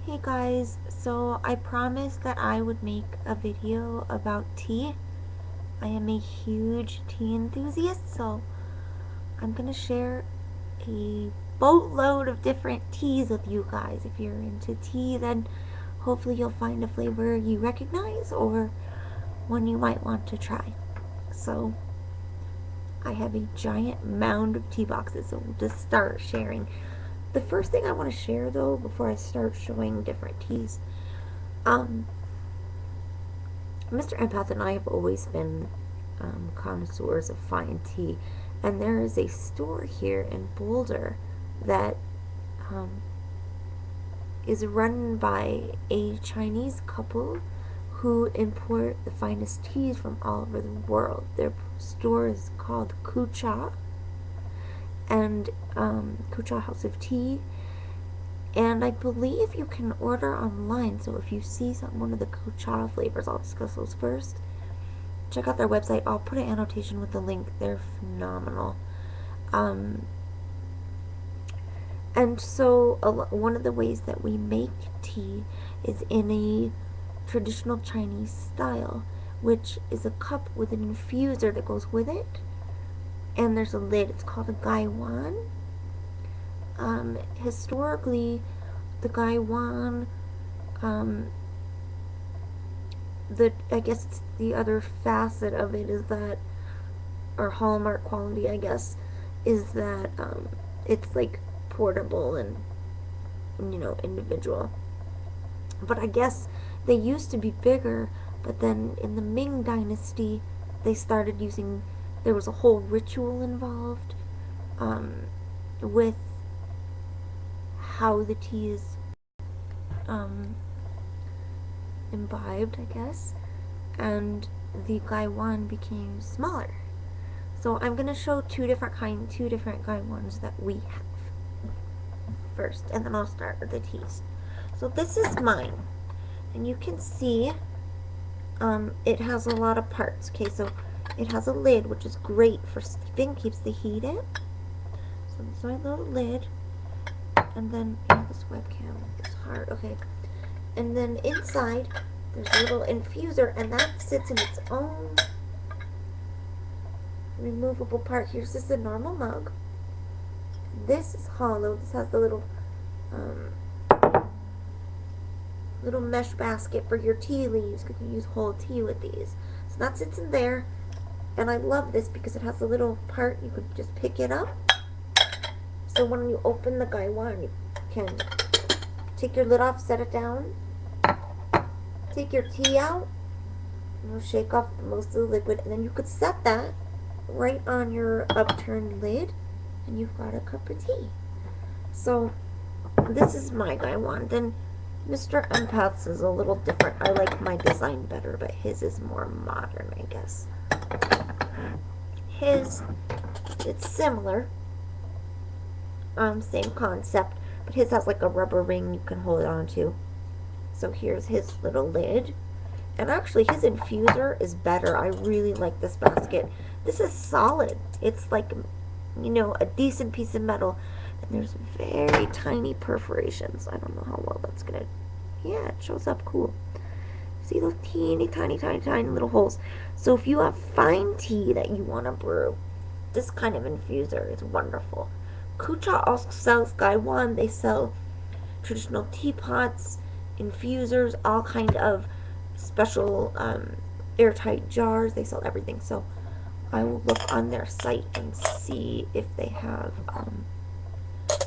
Hey guys, so I promised that I would make a video about tea. I am a huge tea enthusiast, so I'm gonna share a boatload of different teas with you guys. If you're into tea, then hopefully you'll find a flavor you recognize or one you might want to try. So I have a giant mound of tea boxes, so we'll just start sharing. The first thing I want to share though, before I start showing different teas, Mr. Empath and I have always been connoisseurs of fine tea, and there is a store here in Boulder that um, is run by a Chinese couple who import the finest teas from all over the world. Their store is called Kucha, and Kucha House of Tea. And I believe you can order online, so if you see one of the Kucha flavors, I'll discuss those first. Check out their website. I'll put an annotation with the link. They're phenomenal. And so one of the ways that we make tea is in a traditional Chinese style, which is a cup with an infuser that goes with it. And there's a lid. It's called a gaiwan. Historically, the gaiwan, I guess the other facet of it is that, or hallmark quality, I guess, is that it's like portable and individual. But I guess they used to be bigger, but then in the Ming Dynasty, they started using. There was a whole ritual involved with how the tea is imbibed, I guess, and the gaiwan became smaller. So I'm gonna show two different gaiwans that we have first, and then I'll start with the teas. So this is mine, and you can see it has a lot of parts. Okay, so it has a lid, which is great for steeping, keeps the heat in. So this is my little lid. And then this webcam is hard. Okay. And then inside there's a little infuser, and that sits in its own removable part. Here's just a normal mug. This is hollow. This has the little mesh basket for your tea leaves. You can use whole tea with these. So that sits in there. And I love this because it has a little part you could just pick it up. So when you open the gaiwan, you can take your lid off, set it down, take your tea out, shake off most of the liquid, and then you could set that right on your upturned lid, and you've got a cup of tea. So this is my gaiwan. Then Mr. Empath's is a little different. I like my design better, but his is more modern, I guess. It's similar. Same concept, but his has like a rubber ring you can hold it on to. So here's his little lid. And actually his infuser is better. I really like this basket. This is solid. It's like, a decent piece of metal. And there's very tiny perforations. I don't know how well that's gonna, yeah, it shows up cool. See those teeny, tiny little holes. So if you have fine tea that you want to brew, this kind of infuser is wonderful. Kucha also sells gaiwan. They sell traditional teapots, infusers, all kind of special airtight jars. They sell everything. So I will look on their site and see if they have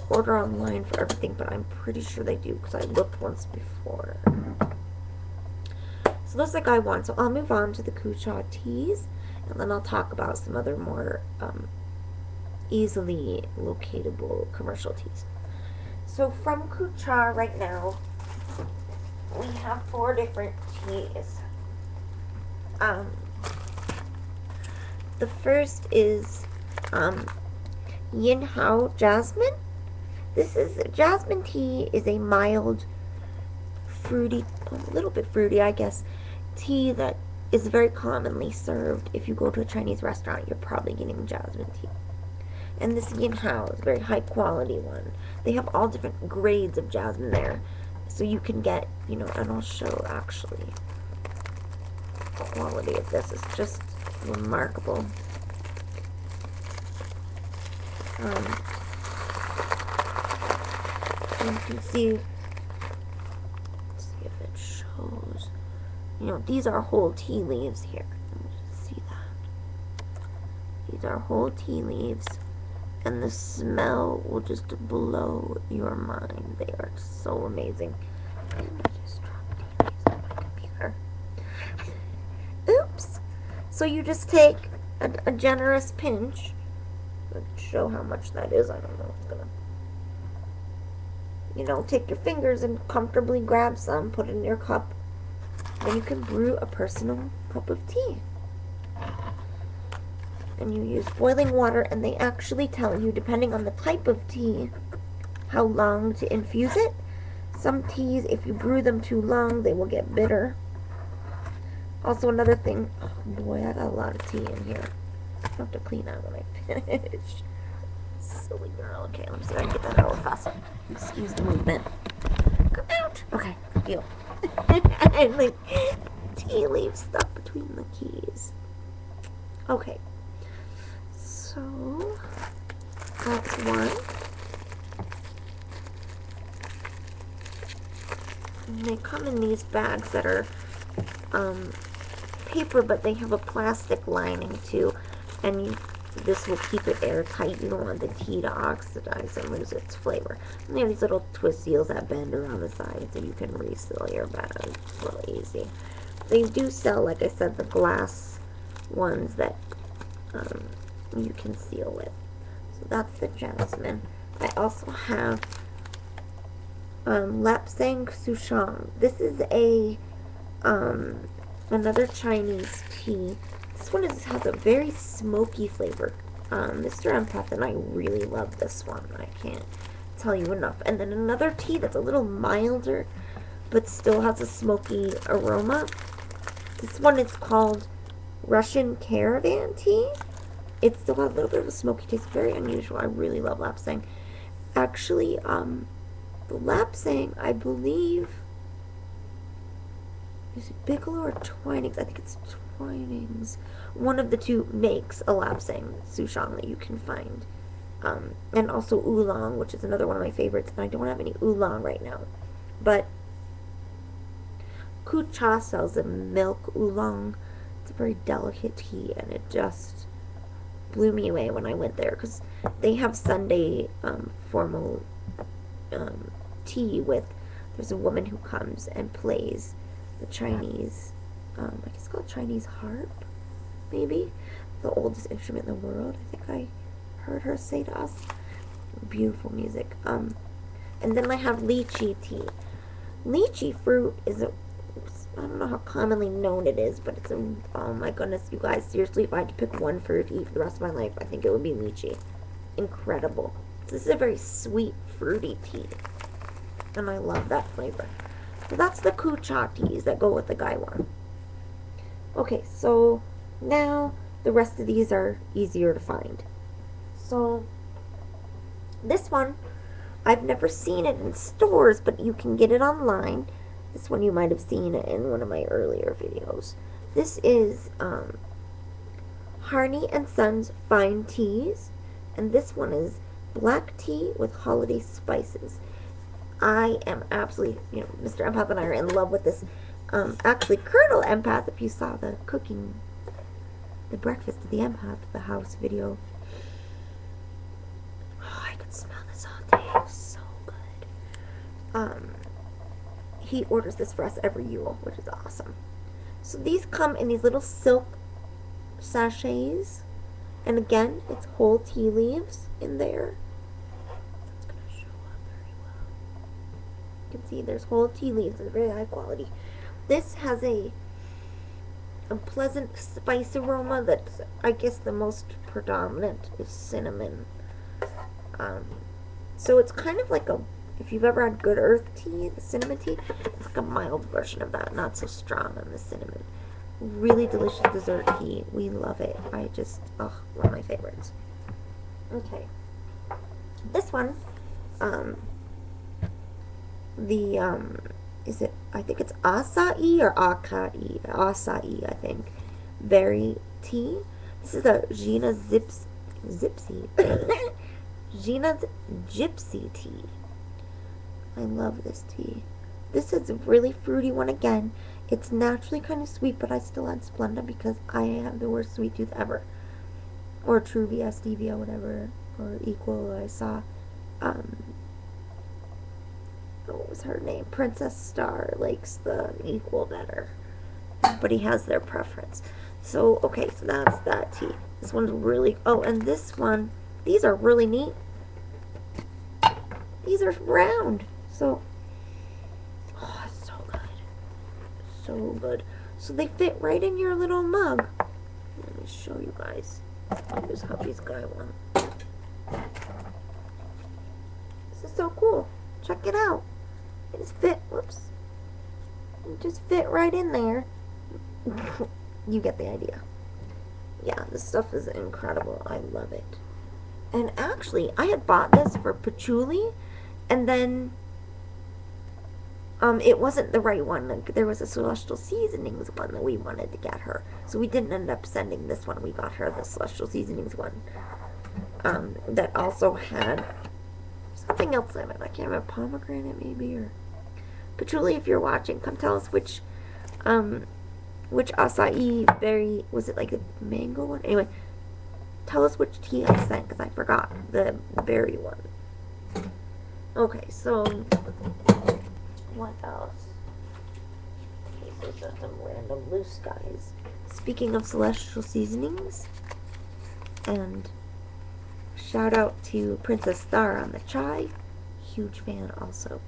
order online for everything, but I'm pretty sure they do because I looked once before. So that's the gaiwan. So I'll move on to the Kucha teas, and then I'll talk about some other more easily locatable commercial teas. So from Kucha right now, we have 4 different teas. The first is Yin Hao Jasmine. Jasmine tea is a mild, fruity, a little bit fruity, I guess, tea that is very commonly served. If you go to a Chinese restaurant, you're probably getting jasmine tea. And this Yin Hao is a very high quality one. They have all different grades of jasmine there. So you can get, you know, and I'll show actually the quality of this is just remarkable. You can see, let's see if it shows, you know, these are whole tea leaves here. Let me just see that. These are whole tea leaves, and the smell will just blow your mind. They are so amazing. I just dropped tea leaves on my computer. Oops. So you just take a generous pinch. Let's show how much that is. I don't know. It's gonna, you know, take your fingers and comfortably grab some, put it in your cup. Then you can brew a personal cup of tea. And you use boiling water, and they actually tell you, depending on the type of tea, how long to infuse it. Some teas, if you brew them too long, they will get bitter. Also, another thing, oh boy, I got a lot of tea in here. I'll have to clean out when I finish. Silly girl. Okay, let me see if I can get that out fast. Excuse the movement. Come out. Okay, deal. And like tea leaves stuck between the keys. Okay, so that's one. And they come in these bags that are paper, but they have a plastic lining too, and this will keep it airtight. You don't want the tea to oxidize and lose its flavor. And they have these little twist seals that bend around the side, so you can reseal your bag. It's really easy. They do sell, like I said, the glass ones that you can seal with. So that's the Jasmine. I also have Lapsang Souchong. This is a another Chinese tea. This one has a very smoky flavor. Mr. Empath and I really love this one. I can't tell you enough. And then another tea that's a little milder, but still has a smoky aroma. This one is called Russian Caravan Tea. It still has a little bit of a smoky taste. Very unusual. I really love Lapsang. Actually, the Lapsang, I believe, is it Bigelow or Twinings? I think it's Twinings. One of the two makes a Lapsang Souchong that you can find. And also oolong, which is another one of my favorites. And I don't have any oolong right now. But Kucha sells a milk oolong. It's a very delicate tea, and it just blew me away when I went there, because they have Sunday formal tea with, there's a woman who comes and plays the Chinese, I guess it's called Chinese harp, maybe, the oldest instrument in the world, I think I heard her say to us. Beautiful music. And then I have lychee tea. Lychee fruit is a, I don't know how commonly known it is, but it's a, oh my goodness, you guys, seriously, if I had to pick one fruit to eat for the rest of my life, I think it would be lychee. Incredible. This is a very sweet, fruity tea, and I love that flavor. So that's the Kucha teas that go with the gaiwan. Okay, so now the rest of these are easier to find. So this one, I've never seen it in stores, but you can get it online. This one you might have seen it in one of my earlier videos. This is Harney Sons Fine Teas, and this one is black tea with holiday spices. I am absolutely, you know, Mr. Empath and I are in love with this. Actually, Colonel Empath, if you saw the cooking, the breakfast at the Empath, the house video. Oh, I could smell this all day. It was so good. He orders this for us every Yule, which is awesome. So these come in these little silk sachets. And again, it's whole tea leaves in there. It's going to show up very well. You can see there's whole tea leaves. It's very high quality. This has a pleasant spice aroma that's, I guess, the most predominant is cinnamon. So it's kind of like a, if you've ever had Good Earth tea, the cinnamon tea, it's like a mild version of that, not so strong on the cinnamon. Really delicious dessert tea. We love it. I just, oh, one of my favorites. Okay. This one, the, is it, I think it's acai or acai, acai, I think, berry tea. This is a Ginas Gypsy, Ginas Gypsy tea. I love this tea. This is a really fruity one again. It's naturally kind of sweet, but I still add Splenda because I have the worst sweet tooth ever. Or Truvia, Stevia, whatever, or Equal. I saw, what was her name? Princess Star likes the Equal better, but he has their preference. So, okay, so that's that tea. This one's really, oh, and this one, these are really neat. These are round, so, oh, it's so good. So good. So they fit right in your little mug. Let me show you guys. Here's hubby's gaiwan. This is so cool. Check it out. It just fit, whoops. It just fit right in there. You get the idea. Yeah, this stuff is incredible. I love it. And actually, I had bought this for Patchouli, and then it wasn't the right one. Like, there was a Celestial Seasonings one that we wanted to get her. So we didn't end up sending this one. We got her the Celestial Seasonings one. That also had something else in it. I can't remember, pomegranate maybe, or Patchouli, if you're watching, come tell us which acai berry, was it like the mango one? Anyway, tell us which tea I sent, because I forgot the berry one. Okay, so what else? Okay, so just some random loose guys. Speaking of Celestial Seasonings, and shout out to Princess Star on the chai. Huge fan also.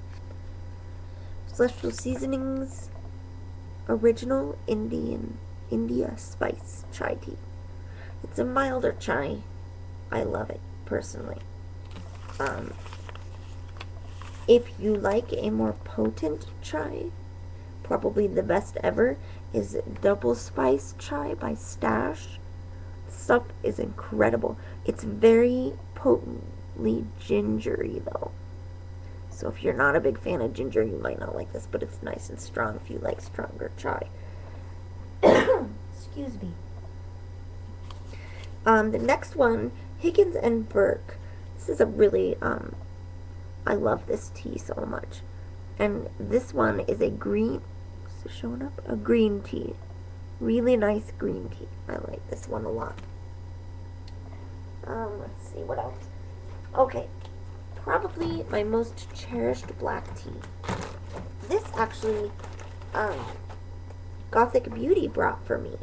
Celestial Seasonings original India spice chai tea. It's a milder chai. I love it personally. If you like a more potent chai, probably the best ever is Double Spice Chai by Stash. The stuff is incredible. It's very potently gingery though. So if you're not a big fan of ginger, you might not like this, but it's nice and strong if you like stronger chai. Excuse me. The next one, Higgins and Burke. This is a really, I love this tea so much. And this one is a green, is it showing up? A green tea. Really nice green tea. I like this one a lot. Let's see, what else? Okay. Probably my most cherished black tea. This actually, Gothic Beauty brought for me.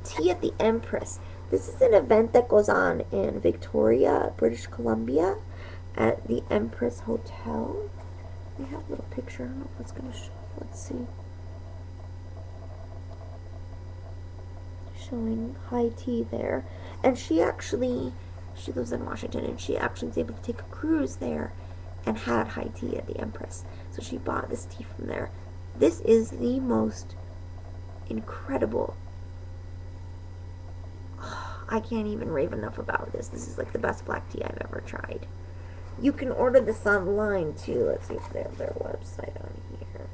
Tea at the Empress. This is an event that goes on in Victoria, British Columbia, at the Empress Hotel. We have a little picture. I don't know if it's going to show. Let's see. Showing high tea there. And she lives in Washington, and she actually was able to take a cruise there and had high tea at the Empress. So she bought this tea from there. This is the most incredible. I can't even rave enough about this. This is like the best black tea I've ever tried. You can order this online too. Let's see if they have their website on here.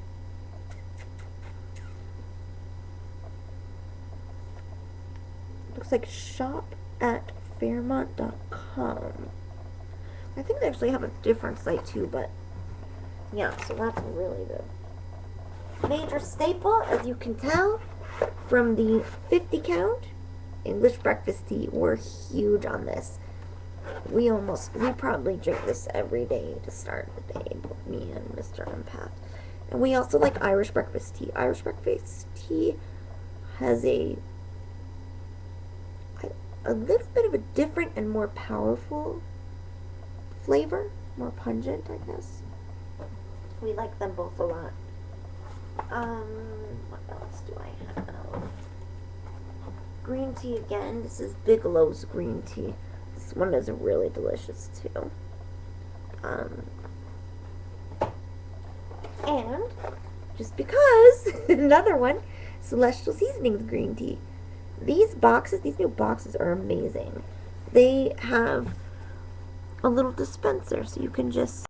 Looks like shop at Fairmont.com. I think they actually have a different site too, but yeah, so that's really the major staple, as you can tell from the 50 count. English breakfast tea, we're huge on this. We probably drink this every day to start the day, both me and Mr. Empath. And we also like Irish breakfast tea. Irish breakfast tea has a little bit of a different and more powerful flavor, more pungent, I guess. We like them both a lot. What else do I have? Green tea again. This is Bigelow's green tea. This one is really delicious too. And just because, another one, Celestial Seasonings green tea. These new boxes are amazing. They have a little dispenser, so you can just